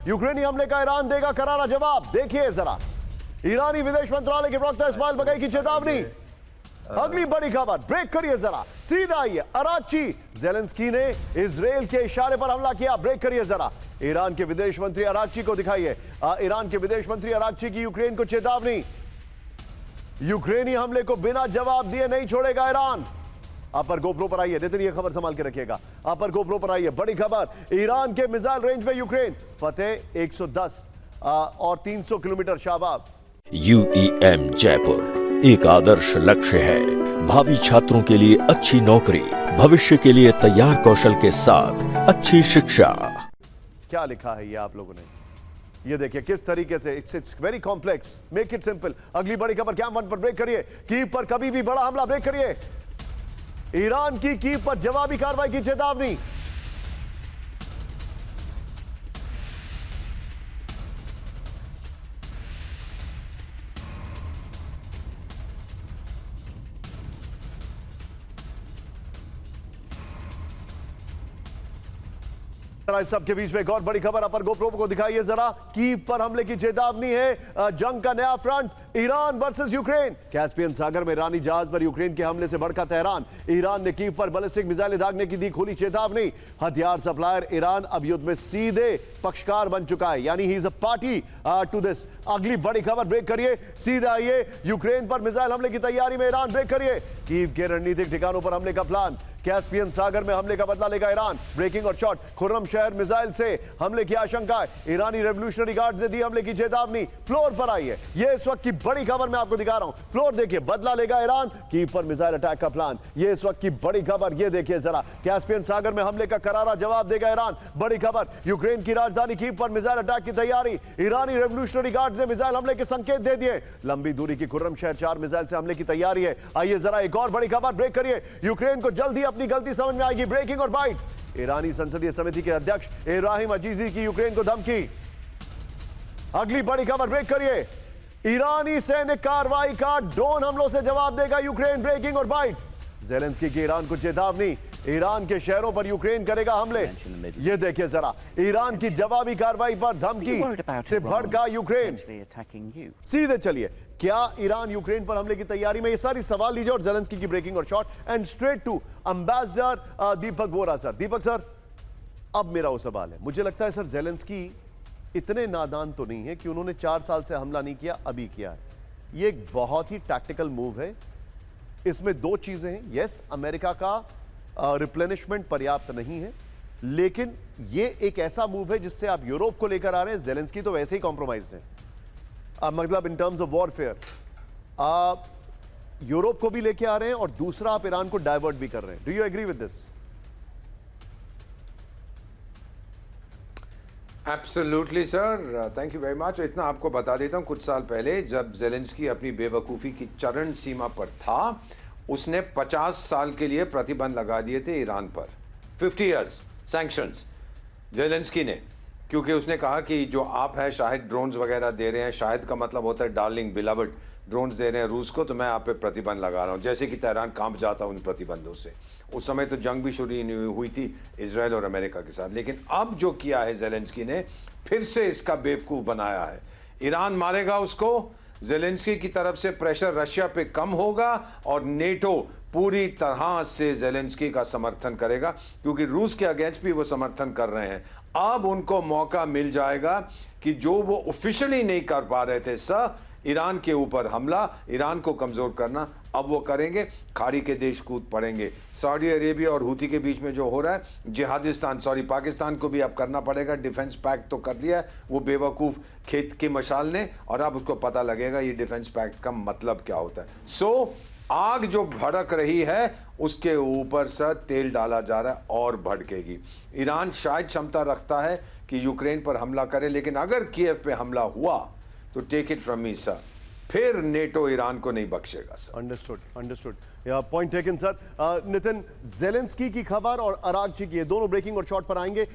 यूक्रेनी हमले का ईरान देगा करारा जवाब। देखिए जरा, ईरानी विदेश मंत्रालय के प्रवक्ता इस्माइल बगई की चेतावनी। अगली बड़ी खबर, ब्रेक करिए जरा, सीधा आइए। अराची, जेलेंस्की ने इजराइल के इशारे पर हमला किया। ब्रेक करिए जरा, ईरान के विदेश मंत्री अराची को दिखाइए। ईरान के विदेश मंत्री अराची की यूक्रेन को चेतावनी। यूक्रेनी हमले को बिना जवाब दिए नहीं छोड़ेगा ईरान। आप पर गोप्रो पर आइए, नितिन ये खबर संभाल के रखिएगा। आप पर गोप्रो पर आइए, बड़ी खबर, ईरान के मिसाइल रेंज में यूक्रेन, फतेह 110 और 300 किलोमीटर शाबाब। UEM जयपुर एक आदर्श लक्ष्य है। भावी छात्रों के लिए अच्छी नौकरी, भविष्य के लिए तैयार कौशल के साथ अच्छी शिक्षा। क्या लिखा है ये आप लोगों ने, ये देखिए किस तरीके से, it's very complex, make it simple. अगली बड़ी खबर, क्या मन पर ब्रेक करिए। कीव पर कभी भी बड़ा हमला, ब्रेक करिए। ईरान की कीव पर जवाबी कार्रवाई की चेतावनी। इस सबके बीच में एक और बड़ी खबर, अपर गोप्रो को दिखाइए जरा। कीव पर हमले की चेतावनी है। जंग का नया front, Iran versus Ukraine. Caspian सागर में ईरानी जहाज पर यूक्रेन के हमले से भड़का तेहरान। ईरान ने कीव पर बैलिस्टिक मिसाइलें दागने की दी खुली चेतावनी। हथियार सप्लायर ईरान अब युद्ध में सीधे पक्षकार बन चुका है, यानी he is a party to this. अगली बड़ी खबर, ब्रेक करिए, सीधे आइए। यूक्रेन पर मिसाइल हमले की तैयारी में ईरान, ब्रेक करिए। कीव के रणनीतिक ठिकानों पर हमले का प्लान। कैस्पियन सागर में हमले का बदला लेगा ईरान। ब्रेकिंग और शॉट, खुर्रम शहर मिसाइल से हमले की आशंका है। ईरानी रेवोल्यूशनरी गार्ड्स ने दी हमले की चेतावनी। फ्लोर पर आइए, ये इस वक्त की बड़ी खबर मैं आपको दिखा रहा हूं। फ्लोर देखिए, बदला लेगा ईरान, कीव पर मिसाइल अटैक का प्लान। ये इस वक्त की बड़ी खबर, ये देखिए जरा। कैस्पियन सागर में हमले का करारा जवाब देगा ईरान। बड़ी खबर, यूक्रेन की राजधानी कीव पर मिसाइल अटैक की तैयारी। ईरानी रेवोल्यूशनरी गार्ड्स ने मिसाइल हमले के संकेत दे दिए। लंबी दूरी की खुर्रम शहर 4 मिसाइल से हमले की तैयारी है। आइए जरा एक और बड़ी खबर, ब्रेक करिए। यूक्रेन को जल्द ही अपनी गलती समझ में आएगी। ब्रेकिंग और बाइट, ईरानी संसदीय समिति के अध्यक्ष इब्राहिम अजीजी की यूक्रेन को धमकी। अगली बड़ी खबर, ब्रेक करिए। ईरानी सैन्य कार्रवाई का ड्रोन हमलों से जवाब देगा यूक्रेन। ब्रेकिंग और बाइट, जेलेंस्की की ईरान को चेतावनी। ईरान के शहरों पर यूक्रेन करेगा हमले। ये देखिए जरा, ईरान की जवाबी कार्रवाई पर धमकी से भड़का यूक्रेन। सीधे चलिए, क्या ईरान यूक्रेन पर हमले की तैयारी में? ये सारी सवाल लीजिए और जेलेंस्की की ब्रेकिंग और shot. And straight to ambassador Deepak Vora sir. Deepak sir, अब मेरा वो सवाल है, मुझे लगता है सर जेलेंस्की इतने नादान तो नहीं है कि उन्होंने 4 साल से हमला नहीं किया, अभी किया है। ये एक बहुत ही टैक्टिकल मूव है। इसमें 2 चीजें हैं। यस, अमेरिका का रिप्लेनिशमेंट पर्याप्त नहीं है, लेकिन ये एक ऐसा मूव है जिससे आप यूरोप को लेकर आ रहे हैं। जेलेंस्की तो वैसे ही कॉम्प्रोमाइज्ड है, मतलब इन टर्म्स ऑफ वॉरफेयर। आप यूरोप को भी लेके आ रहे हैं और दूसरा आप ईरान को डाइवर्ट भी कर रहे हैं। Do you agree with this? Absolutely sir, thank you very much. इतना आपको बता देता हूं, कुछ साल पहले जब जेलेंस्की अपनी बेवकूफ़ी की चरम सीमा पर था, उसने 50 साल के लिए प्रतिबंध लगा दिए थे ईरान पर। 50 इयर्स सैंक्शंस जेलेंस्की ने, क्योंकि उसने कहा कि जो आप है शायद ड्रोन्स वगैरह दे रहे हैं, शायद का मतलब होता है डार्लिंग बिलवड, ड्रोन्स दे रहे हैं रूस को, तो मैं आप पे प्रतिबंध लगा रहा हूँ। जैसे कि तेहरान कांप जाता उन प्रतिबंधों से। उस समय तो जंग भी शुरू नहीं हुई थी इजराइल और अमेरिका के साथ। लेकिन अब जो किया है जेलेंस्की ने, फिर से इसका बेवकूफ़ बनाया है। ईरान मारेगा उसको, जेलेंस्की की तरफ से प्रेशर रशिया पे कम होगा और नेटो पूरी तरह से जेलेंस्की का समर्थन करेगा, क्योंकि रूस के अगेंस्ट भी वो समर्थन कर रहे हैं। अब उनको मौका मिल जाएगा कि जो वो ऑफिशियली नहीं कर पा रहे थे सर, ईरान के ऊपर हमला, ईरान को कमज़ोर करना, अब वो करेंगे। खाड़ी के देश कूद पड़ेंगे। सऊदी अरेबिया और हूथी के बीच में जो हो रहा है, जिहादिस्तान पाकिस्तान को भी अब करना पड़ेगा। डिफेंस पैक्ट तो कर दिया है वो बेवकूफ़ खेत की मशाल ने, और अब उसको पता लगेगा ये डिफेंस पैक्ट का मतलब क्या होता है। सो आग जो भड़क रही है उसके ऊपर सर तेल डाला जा रहा है और भड़केगी। ईरान शायद क्षमता रखता है कि यूक्रेन पर हमला करे, लेकिन अगर कीव पे हमला हुआ तो take it from me sir, फिर नेटो ईरान को नहीं बख्शेगा sir. Understood, understood, point taken sir. Nitin, Zelensky की खबर और अरागची की, ये दोनों ब्रेकिंग और शॉट पर आएंगे।